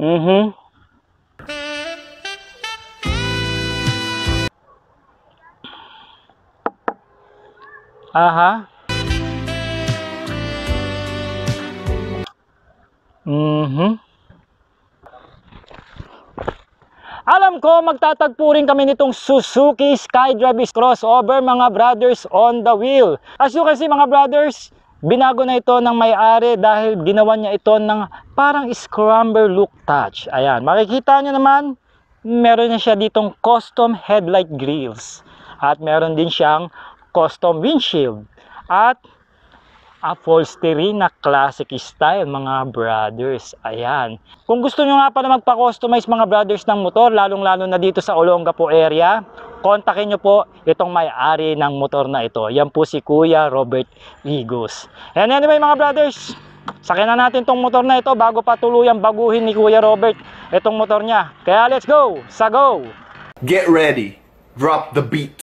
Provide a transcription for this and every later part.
Aha. Alam ko magtatagpo rin kami nitong Suzuki SkyDrive crossover mga brothers on the wheel. As you can see mga brothers, binago na ito ng may-ari dahil ginawa niya ito ng parang scrambler look touch. Ayan, makikita nyo naman, meron na siya ditong custom headlight grills. At meron din siyang custom windshield. At upholstery na classic style mga brothers. Ayan. Kung gusto nyo nga pala magpa-customize mga brothers ng motor, lalong-lalo na dito sa Olongapo area, kontakin nyo po itong may-ari ng motor na ito. Yan po si Kuya Robert Igos. And anyway mga brothers, sakyan na natin tong motor na ito bago pa tuluyang baguhin ni Kuya Robert itong motor niya. Kaya let's go! Sa go! Get ready. Drop the beat.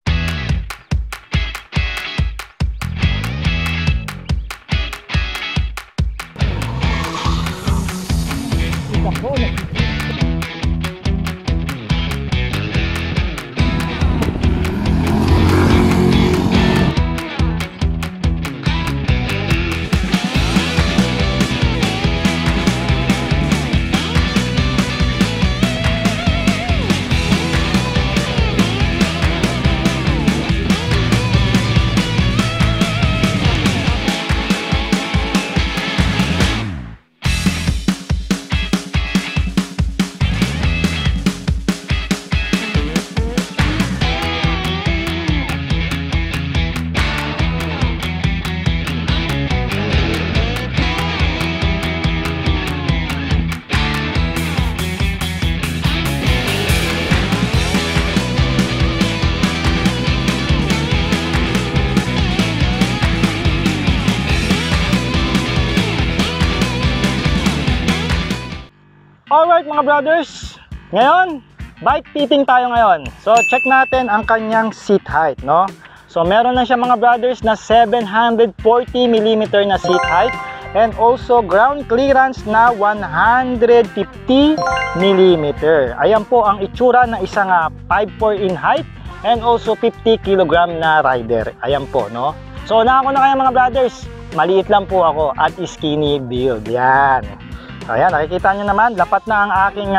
Alright mga brothers, ngayon, bike fitting tayo ngayon. So check natin ang kanyang seat height, no? So meron na siya mga brothers na 740mm na seat height and also ground clearance na 150mm. Ayan po ang itsura ng isang 5'4" in height and also 50 kg na rider. Ayan po, no? So unahan ko na kaya mga brothers, maliit lang po ako at skinny build. Yan. Ayan, nakikita nyo naman, lapat na ang aking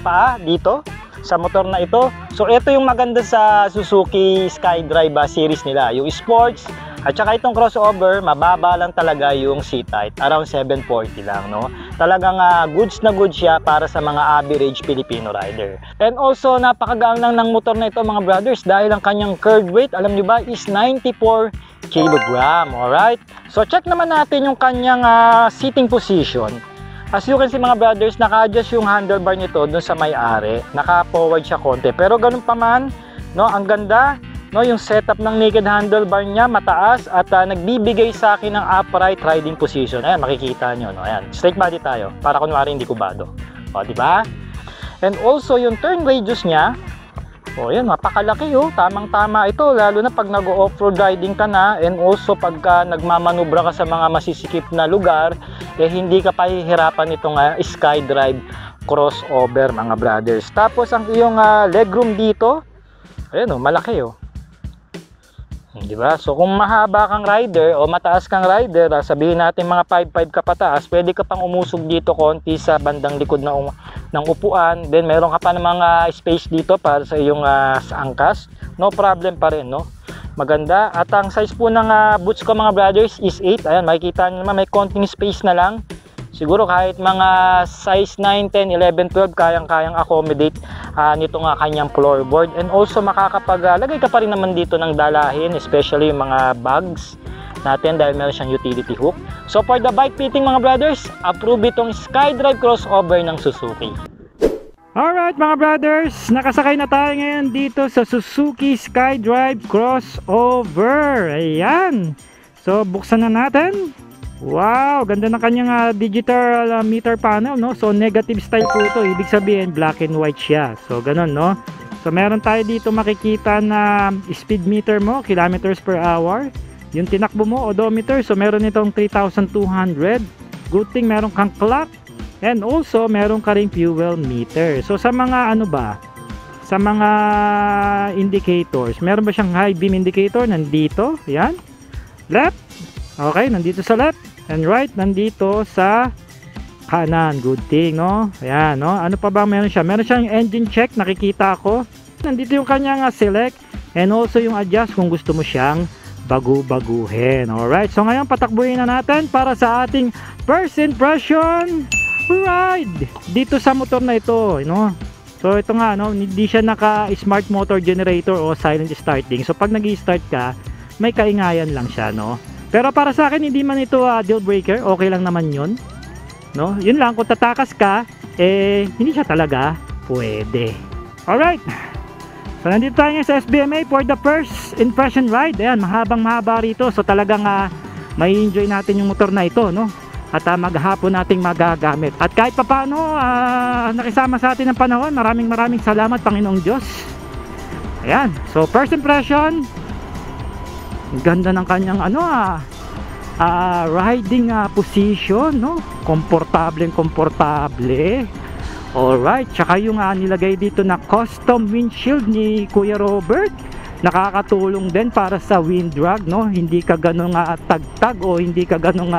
paa dito sa motor na ito. So ito yung maganda sa Suzuki SkyDrive series nila, yung sports at saka itong crossover, mababa lang talaga yung seat height, around 740 lang, no? Talagang goods na goods siya para sa mga average Filipino rider. And also napakagaan lang ng motor na ito mga brothers dahil ang kanyang curb weight, alam nyo ba, is 94 kg. Alright, so check naman natin yung kanyang seating position. As you can see mga brothers, naka-adjust yung handlebar nito dun sa may-ari. Naka-forward siya konti. Pero ganun pa man, no, ang ganda, no, yung setup ng naked handlebar niya, mataas at nagbibigay sa akin ng upright riding position. Ayan, makikita nyo, no? Ayan, straight body tayo para kunwari hindi kubado. O, di ba? And also yung turn radius niya, o yan, mapakalaki oh, tamang-tama ito lalo na pag nag-off-road riding ka na and also pagka nagmamanubra ka sa mga masisikip na lugar, eh hindi ka pahihirapan itong SkyDrive crossover mga brothers. Tapos ang iyong legroom dito, ayun oh, malaki oh. Di ba? So kung mahaba kang rider o mataas kang rider, sabihin natin mga 5'5" ka pataas, pwede ka pang umusog dito konti sa bandang likod ng upuan. Then meron ka pa ng mga space dito para sa iyong sa angkas. No problem pa rin, no? Maganda. At ang size po ng boots ko mga brothers is 8. Ayan, makikita nyo naman may konting space na lang. Siguro kahit mga size 9, 10, 11, 12 kayang-kayang accommodate nito nga kanyang floorboard. And also makakapaglagay ka pa rin naman dito ng dalahin, especially yung mga bags natin dahil meron siyang utility hook. So for the bike fitting mga brothers, approve itong SkyDrive crossover ng Suzuki. Alright mga brothers, nakasakay na tayo ngayon dito sa Suzuki SkyDrive crossover. Ayan. So buksan na natin. Wow, ganda ng kanyang digital meter panel, no? So negative style po ito, ibig sabihin black and white siya. So ganun, no? So meron tayo dito makikita na speed meter mo, kilometers per hour. Yung tinakbo mo, odometer, so meron itong 3,200. Good thing meron kang clock. And also, meron ka ring fuel meter. So, sa mga ano ba? Sa mga indicators, meron ba siyang high beam indicator? Nandito. Yan. Left. Okay, nandito sa left. And right, nandito sa kanan. Good thing, no? Ayan, no? Ano pa ba meron siya? Meron siyang engine check. Nakikita ko. Nandito yung kanyang select. And also yung adjust kung gusto mo siyang bagu-baguhin. Alright, so ngayon patakbuhin na natin para sa ating first impression ride dito sa motor na ito, no? So ito nga, no, hindi siya naka smart motor generator o silent starting. So pag nag-i-start ka, may kaingayan lang siya, no? Pero para sa akin, hindi man ito deal breaker, okay lang naman 'yun, no? Yun lang, kung tatakas ka, hindi siya talaga pwede. Alright, so nandito tayo ngayon sa SBMA for the first impression ride. Ayan, mahabang mahaba rito, so talagang may enjoy natin yung motor na ito, no? At maghapon nating magagamit. At kahit pa paano, nakisama sa atin ng panahon. Maraming salamat, Panginoong Diyos. Ayan. So, first impression, ganda ng kanyang riding position, no? Komportable. Alright. Tsaka yung nilagay dito na custom windshield ni Kuya Robert. Nakakatulong din para sa wind drag, no? Hindi ka ganun tagtag o hindi ka ganun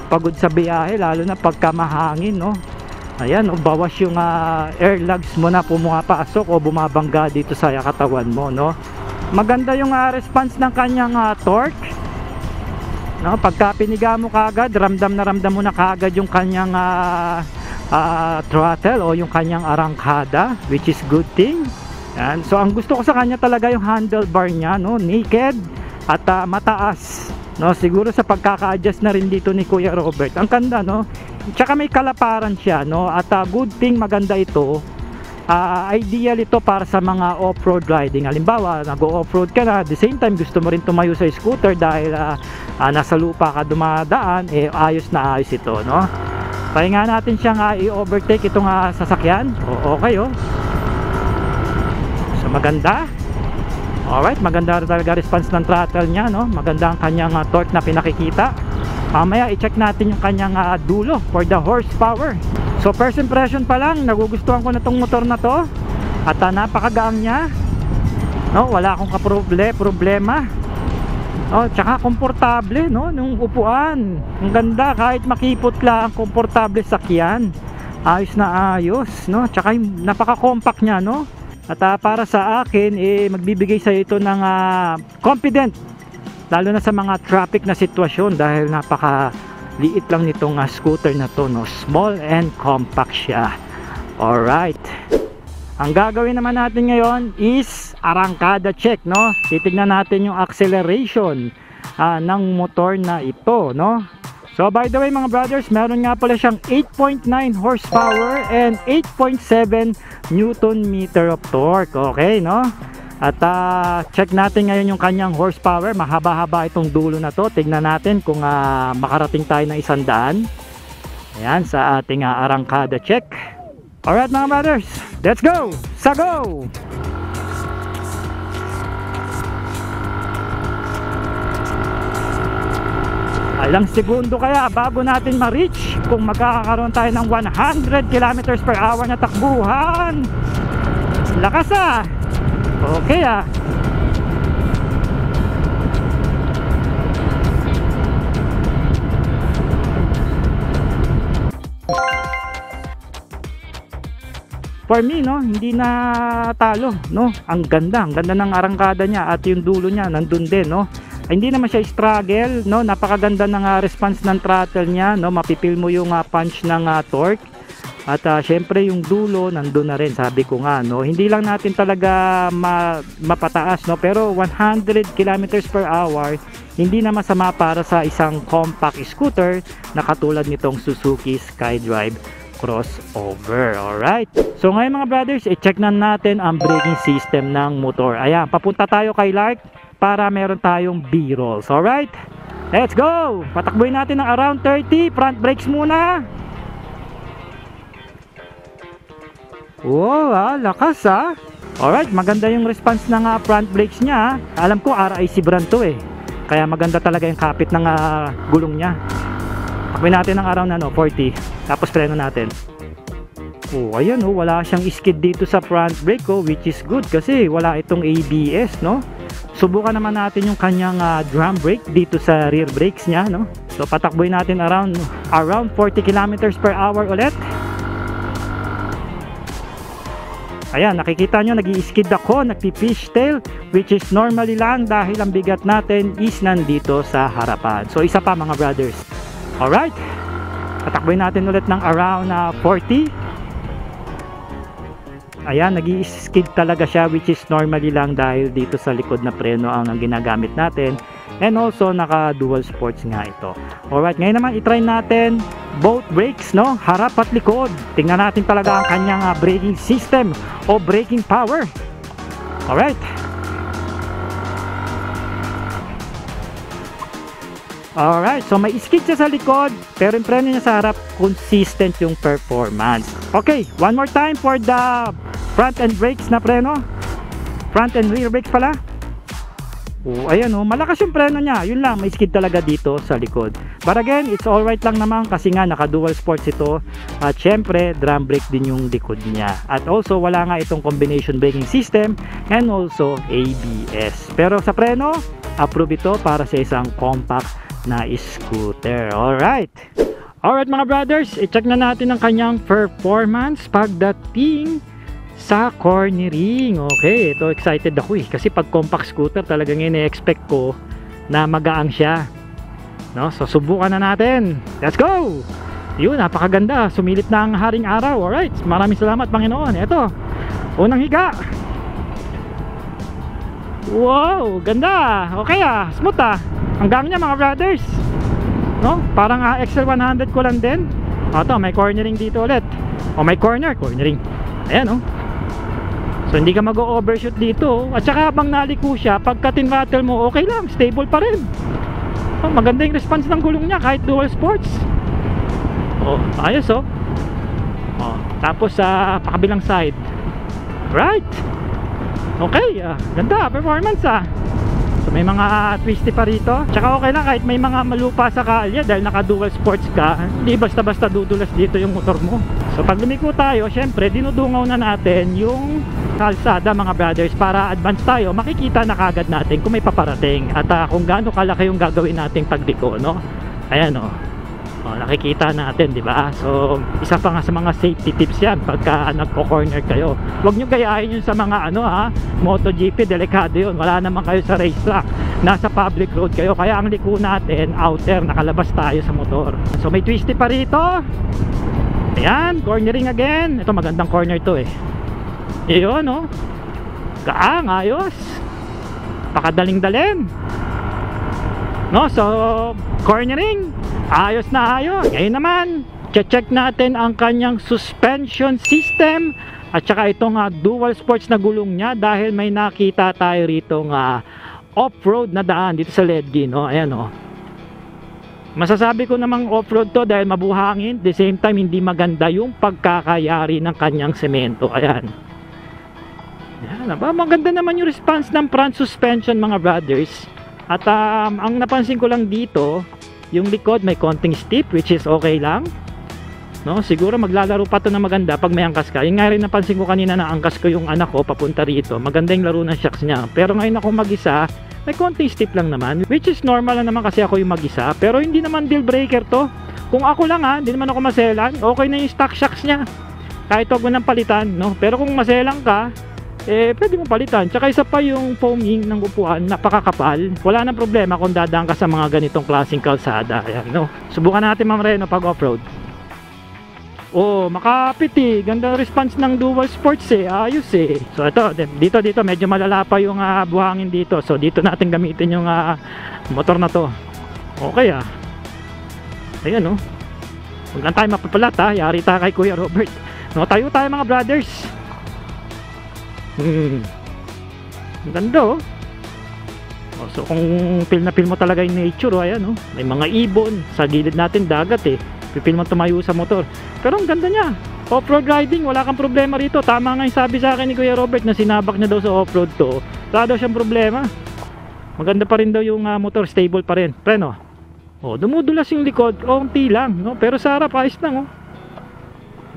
pagod sa biyahe, lalo na pagka mahangin, no? Ayan, bawas yung air lugs mo na pumapasok o bumabangga dito sa katawan mo, no? Maganda yung response ng kanyang torque, no? Pagka piniga mo kaagad, ramdam mo na kaagad yung kanyang throttle o yung kanyang arangkada, which is good thing. Yan. So ang gusto ko sa kanya talaga yung handlebar niya, no? Naked at mataas, no? Siguro sa pagkaka-adjust na rin dito ni Kuya Robert. Ang ganda, no? Tsaka may kalaparan siya, no? At good thing, maganda ito. Ideal ito para sa mga off-road riding. Halimbawa, nag-off-road ka na, at the same time gusto mo rin tumayo sa scooter dahil nasa lupa ka dumadaan, ayos na ayos ito, no? Kaya nga natin siyang i-overtake itong sasakyan. Okay, oh. So maganda. Alright, maganda talaga response ng throttle niya, no? Maganda ang kanyang torque na pinakikita. Mamaya i-check natin yung kanyang dulo for the horsepower. So first impression pa lang, nagugustuhan ko na tong motor na to. At napakagaang niya, no? Wala akong problema. Oh, tsaka komportable, no? Nung upuan, ang ganda, kahit makipot lang, komportable sakyan. Ayos na ayos, no? Tsaka napaka-compact niya, no? At para sa akin, magbibigay sa ito ng confident, lalo na sa mga traffic na sitwasyon, dahil napaka-liit lang nitong scooter na to, no? Small and compact siya. Alright. Ang gagawin naman natin ngayon is arangkada check, no? Titignan natin yung acceleration ng motor na ito, no? So by the way mga brothers, meron nga pala siyang 8.9 horsepower and 8.7 Newton meter of torque. Okay, no? At check natin ngayon yung kanyang horsepower. Mahaba-haba itong dulo na to. Tignan natin kung makarating tayo ng 100. Ayan, sa ating arangkada check. Alright mga brothers, let's go! Sa go! Ilang segundo kaya bago natin ma-reach kung magkakaroon tayo ng 100 km per hour na takbuhan. Lakas okay For me, no, hindi na talo, no. Ang ganda ng arangkada niya at yung dulo niya nandun din, no. Hindi naman siya struggle, no. Napakaganda ng response ng throttle niya, no. Mapipil mo yung punch ng torque. At syempre yung dulo nandun na rin, sabi ko nga, no. Hindi lang natin talaga mapataas, no, pero 100 km per hour hindi na masama para sa isang compact scooter na katulad nitong Suzuki SkyDrive crossover. Alright, so ngayon mga brothers, i-check na natin ang braking system ng motor. Ayan, papunta tayo kay Lark para meron tayong B-rolls. Alright, let's go! Patakbuhin natin ng around 30. Front brakes muna. Wow, lakas Alright, maganda yung response ng front brakes niya. Alam ko RIC brand to kaya maganda talaga yung kapit ng gulong niya. Takboy natin ng around 40. Tapos preno natin. Oh, ayan oh, wala siyang skid dito sa front brake which is good kasi wala itong ABS, no? Subukan naman natin yung kanyang drum brake dito sa rear brakes niya, no? So patakboy natin around 40 kilometers per hour ulit. Ayan, nakikita nyo, nag-i-skid ako, nagpi-fishtail, which is normally lang dahil ang bigat natin is nandito sa harapan. So isa pa mga brothers. Alright, patakboy natin ulit ng around 40. Ayan, nag-i-skid talaga siya, which is normally lang dahil dito sa likod na preno ang ginagamit natin. And also naka dual sports nga ito. Alright, ngayon naman itry natin both brakes, no? Harap at likod. Tingnan natin talaga ang kanyang braking system o braking power. Alright. Alright, so may skid siya sa likod, pero yung preno niya sa harap, consistent yung performance. Okay, one more time for the front and brakes na preno. Front and rear brakes pala. Oh, ayan oh, malakas yung preno niya. Yun lang, may skid talaga dito sa likod. But again, it's alright lang naman kasi nga naka dual sports ito. At syempre, drum brake din yung likod niya. At also, wala nga itong combination braking system and also ABS. Pero sa preno, approve ito para sa isang compact na scooter. Alright. Alright mga brothers, i-check na natin ang kanyang performance pagdating sa cornering. Okay, ito excited ako kasi pag compact scooter talagang ine-expect ko na magaang siya, no? So subukan na natin. Let's go. Yun, napakaganda, sumilip na ang haring araw. Alright, maraming salamat Panginoon. Ito, unang higa. Wow, ganda. Okay smooth hanggang niya mga brothers, no? Parang XL100 ko lang din. Ito, may cornering dito ulit. May cornering. Ayan so hindi ka mag-overshoot dito. At saka habang naliko siya, pagka tin-rattle mo, okay lang, stable pa rin. Maganda yung response ng gulong niya kahit dual sports. Ayos tapos sa pakabilang side. Right. Okay, ganda performance So may mga twisty pa rito. Tsaka okay lang kahit may mga malupa sa kalye dahil naka dual sports ka, hindi basta-basta dudulas dito yung motor mo. So pag lumiko tayo, syempre dinudungaw na natin yung kalsada mga brothers para advance tayo, makikita na kagad natin kung may paparating at kung gaano kalaki yung gagawin nating pagliko, no? Ayan nakikita natin, di ba? So isa pa nga sa mga safety tips yan pagka nagko-corner kayo. Huwag nyo gayahin yun sa mga MotoGP, delikado yun. Wala naman kayo sa racetrack, nasa public road kayo, kaya ang liko natin outer, nakalabas tayo sa motor. So may twisty pa rito. Ayan, cornering again. Ito magandang corner to Iyon gaang, ayos, pakadaling-dalin, no? So cornering, ayos na ayos. Ngayon naman, check natin ang kanyang suspension system at saka itong dual sports na gulong niya dahil may nakita tayo rito off-road na daan dito sa Ledgi, no? Ayan masasabi ko namang off-road to dahil mabuhangin, the same time hindi maganda yung pagkakayari ng kanyang semento. Ayan, maganda naman yung response ng front suspension mga brothers. At ang napansin ko lang dito, yung likod may konting steep, which is okay lang, no? Siguro maglalaro pa to na maganda pag may angkas ka. Yung nga rin napansin ko kanina na angkas ko yung anak ko papunta rito, maganda yung laro ng shocks niya. Pero ngayon ako mag-isa, may konting steep lang naman, which is normal lang naman kasi ako yung mag-isa. Pero hindi naman deal breaker to. Kung ako lang hindi naman ako maselan, okay na yung stock shocks niya, kahit huwag mo nang palitan, no? Pero kung maselang ka, pwede mong palitan. Tsaka isa pa yung foaming ng upuan, napakakapal. Wala nang problema kung dadaan ka sa mga ganitong klaseng kalsada. Ayan, no? Subukan natin mamreno pag off-road. Makapit ganda response ng dual sports ayos So ito, dito medyo malala pa yung buhangin dito. So dito natin gamitin yung motor na to. Okay Ayan huwag lang tayo mapapalat yari tayo kay Kuya Robert, no? Tayo mga brothers. Ganda so kung feel na feel mo talaga yung nature ayan may mga ibon sa gilid natin, dagat pipil mo tumayo sa motor, pero ang ganda niya. Off-road riding, wala kang problema rito. Tama nga yung sabi sa akin ni Kuya Robert na sinabak niya daw sa off-road wala daw siyang problema. Maganda pa rin daw yung motor, stable pa rin. Preno, Oh, dumudulas yung likod, konti lang, no? Pero sa harap, ayos lang, oh.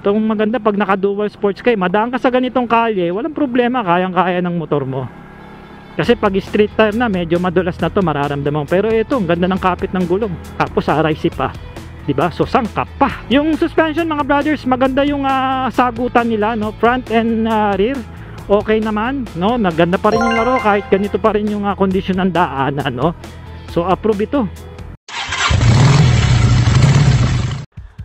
Itong maganda pag naka-dual sports kayo, madaan ka sa ganitong kalye, walang problema, kayang-kaya ng motor mo. Kasi pag street tire na, medyo madulas na to, mararamdaman mo. Pero ito, ang ganda ng kapit ng gulong. Tapos RIC pa. Diba? So sangkap pa. Yung suspension mga brothers, maganda yung sagutan nila, no? Front and rear. Okay naman, no? Naganda pa rin yung laro kahit ganito pa rin yung kondisyon ng daanan, no? So approve ito.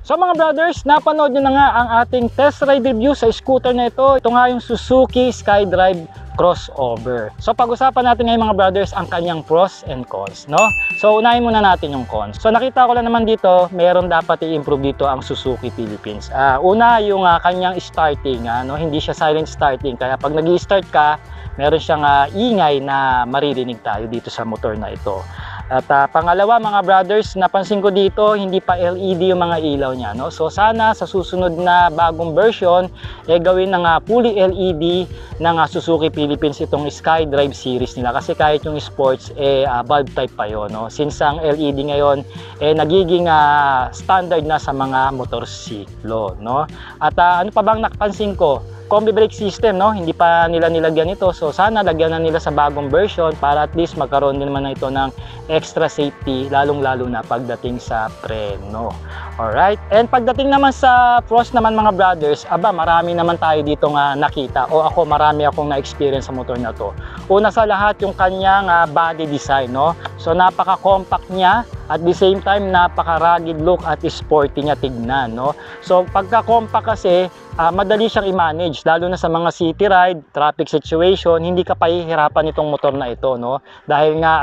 So mga brothers, napanood nyo na nga ang ating test ride review sa scooter na ito. Ito nga yung Suzuki SkyDrive crossover. So pag-usapan natin ngayon mga brothers ang kanyang pros and cons, no? So unahin muna natin yung cons. So nakita ko lang naman dito, meron dapat i-improve dito ang Suzuki Philippines. Una yung kanyang starting, no? Hindi siya silent starting. Kaya pag nag-i-start ka, meron siyang ingay na maririnig tayo dito sa motor na ito. At pangalawa mga brothers, napansin ko dito hindi pa LED yung mga ilaw niya, no? So sana sa susunod na bagong version gawin ng fully LED ng Suzuki Philippines itong SkyDrive series nila, kasi kahit yung sports bulb type pa yon, no? Since ang LED ngayon nagiging standard na sa mga motorsiklo, no? At ano pa bang napansin ko? Combi brake system, no? Hindi pa nila nilagyan ito. So sana lagyan na nila sa bagong version para at least magkaroon din naman ito ng extra safety, lalong-lalo na pagdating sa preno. Alright? And pagdating naman sa pros naman mga brothers, marami naman tayo dito nga nakita, o ako marami akong na-experience sa motor na to. Una sa lahat yung kanyang body design, no? So napaka-compact niya, at the same time napaka-rugged look at sporty niya tignan, no? So pagka-compact kasi madali siyang i-manage, lalo na sa mga city ride, traffic situation, hindi ka pahihirapan itong motor na ito, no? Dahil nga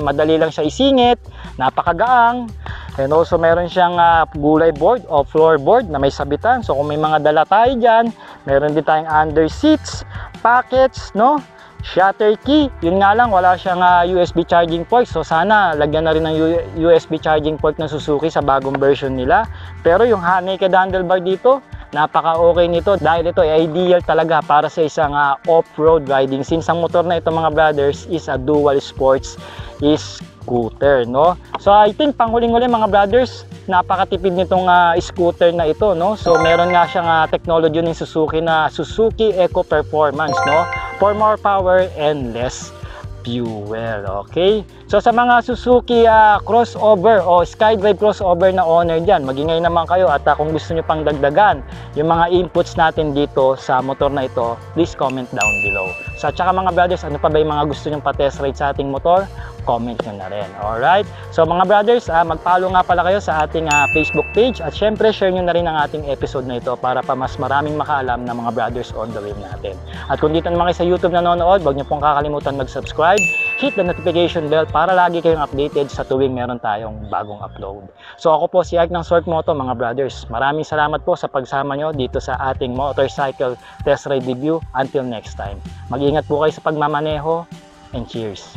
madali lang siya isingit, napakagaang, and also meron siyang gulay board o floorboard na may sabitan. So kung may mga dala tayo dyan, meron din tayong under seats, pockets, no? Shutter key, yun nga lang wala siyang USB charging port, so sana lagyan na rin ng USB charging port ng Suzuki sa bagong version nila. Pero yung naked handlebar dito, napaka okay nito dahil ito ay ideal talaga para sa isang off-road riding, since ang motor na ito mga brothers is a dual sports scooter, no? So I think panghuling-huli mga brothers, napakatipid nitong scooter na ito, no? So meron nga siyang technology ng Suzuki na Suzuki Eco Performance, no? For more power and less fuel. Okay? So sa mga Suzuki crossover o SkyDrive crossover na owner dyan, magingay naman kayo, at kung gusto nyo pang dagdagan yung mga inputs natin dito sa motor na ito, please comment down below. So at saka mga brothers, ano pa ba yung mga gusto nyo pa-test ride sa ating motor? Comment nyo na rin. Alright? So mga brothers, mag-follow nga pala kayo sa ating Facebook page, at syempre share nyo na rin ang ating episode na ito para pa mas maraming makaalam ng mga brothers on the way natin. At kung dito naman kayo sa YouTube nanonood, huwag nyo pong kakalimutan mag-subscribe, hit the notification bell para lagi kayong updated sa tuwing meron tayong bagong upload. So ako po si Ike ng Sork Moto mga brothers. Maraming salamat po sa pagsama nyo dito sa ating motorcycle test ride review. Until next time, mag-ingat po kayo sa pagmamaneho, and cheers!